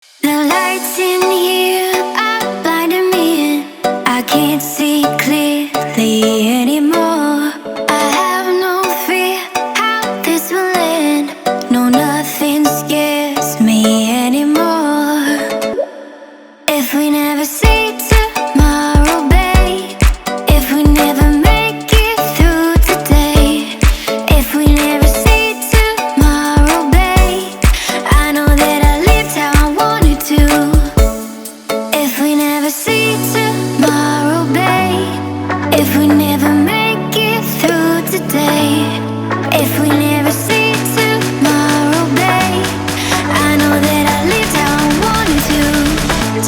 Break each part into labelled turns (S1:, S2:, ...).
S1: The lights in here are blinding me, and I can't see clearly anymore. I have no fear how this will end. No, nothing scares me anymore. If we never see tomorrow, babe, if we never make it through today, if we never see tomorrow, babe, I know that I lived how I wanted to. If we never see tomorrow, babe, if we never make it through today, if we never see tomorrow, babe, I know that I lived how I wanted to.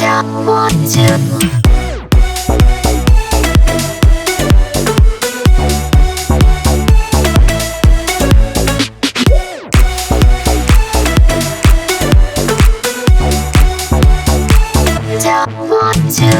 S1: Don't want to. Don't want to.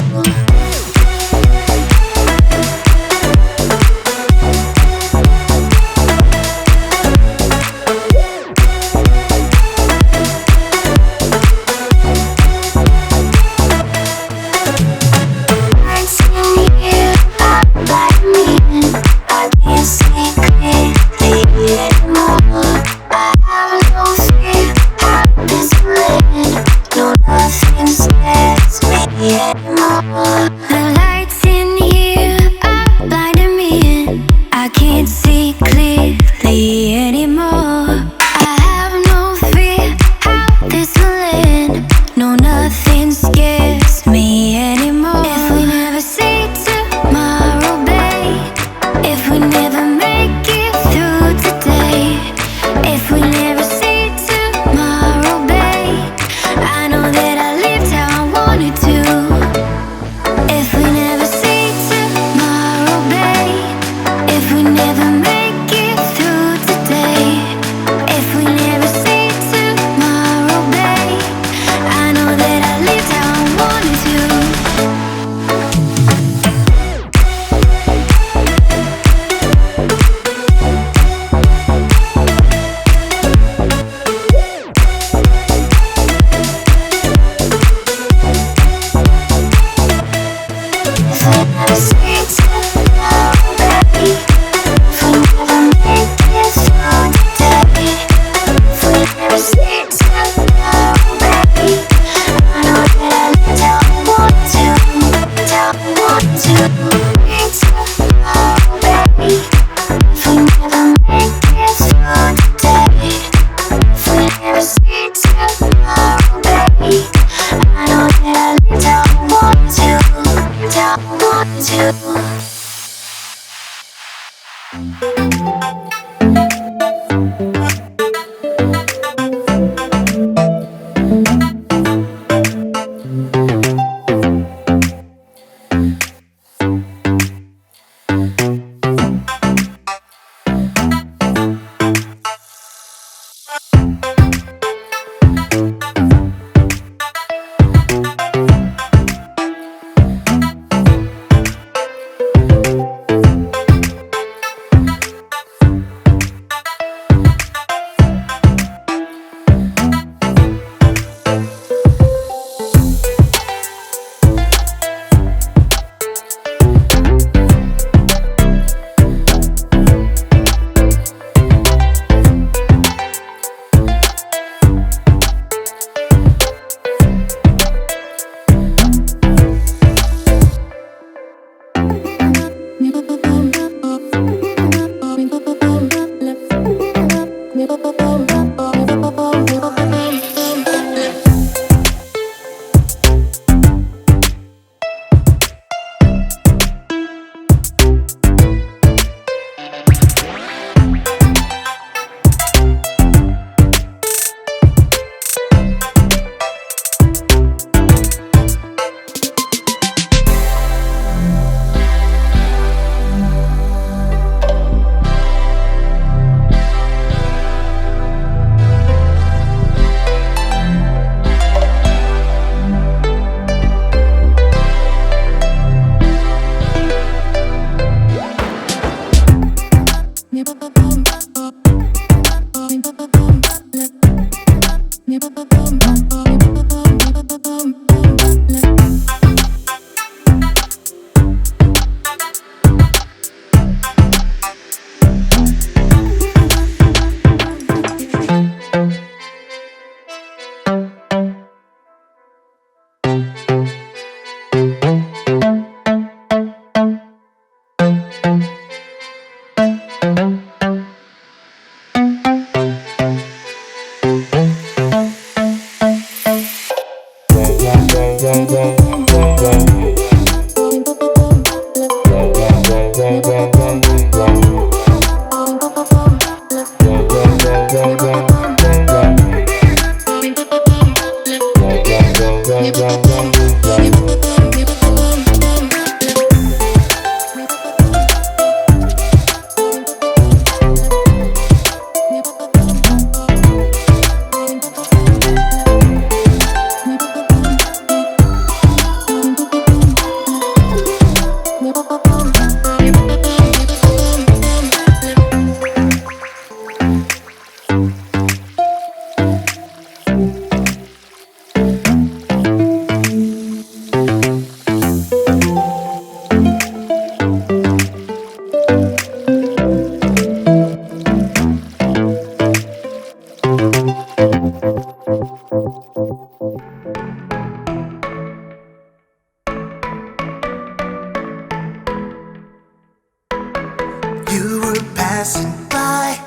S2: You were passing by,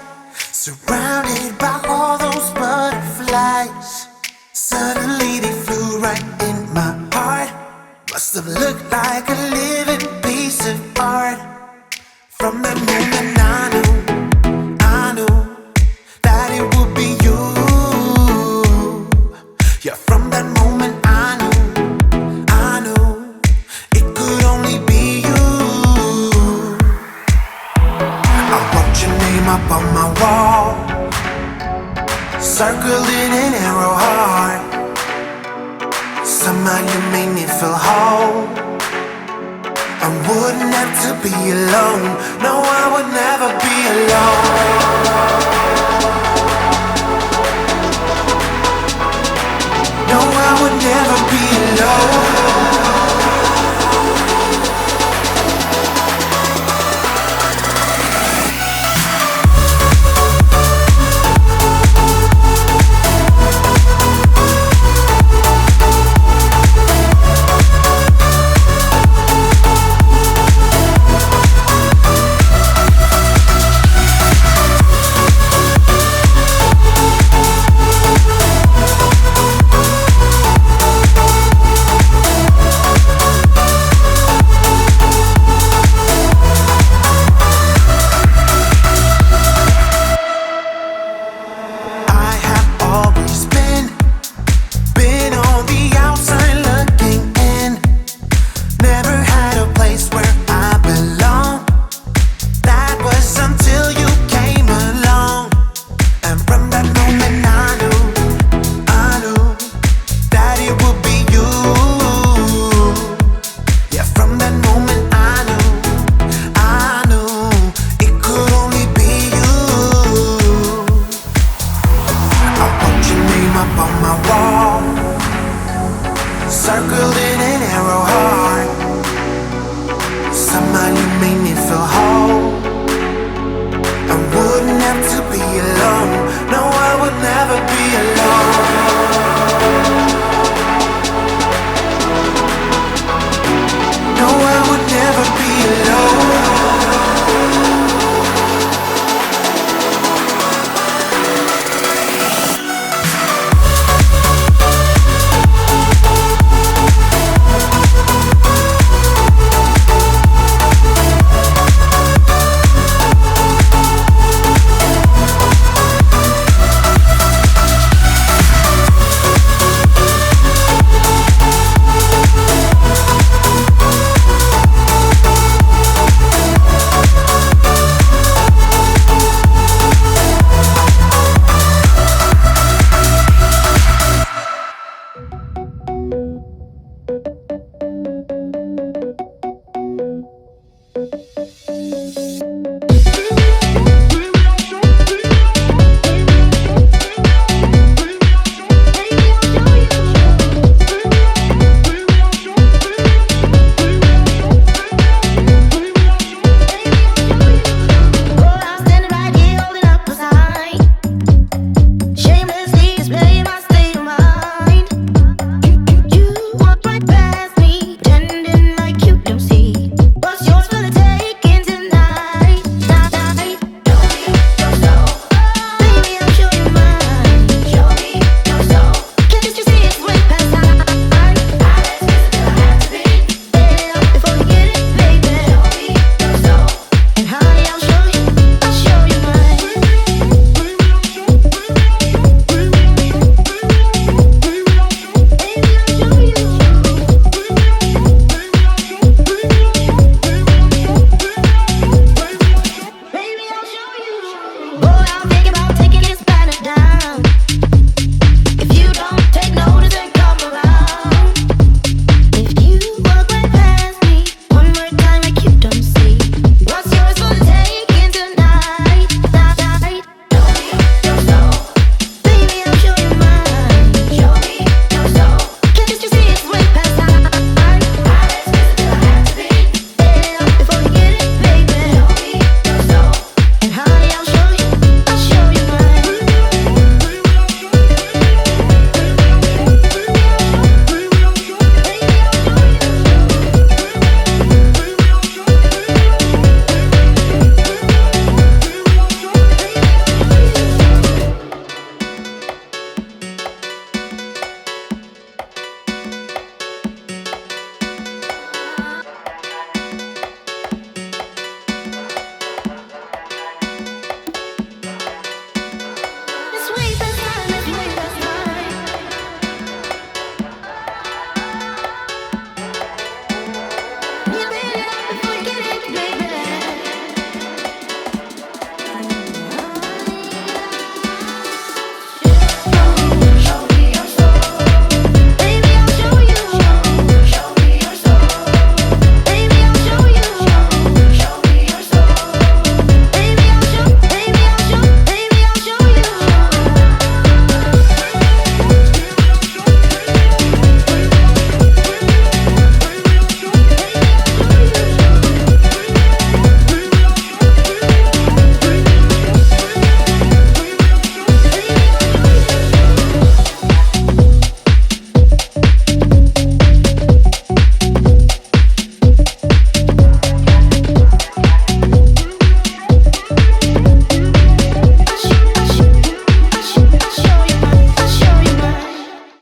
S2: surrounded by all those butterflies. Suddenly they flew right in my heart. Must have looked like a living piece of art. From that moment I knew that it would be you. Yeah, from that moment I knew it could only be you. I wrote your name up on my wall, circled in an arrow heart. Somehow you made me feel whole. I wouldn't have to be alone. No, I would never be alone. No, I would never be alone. Circled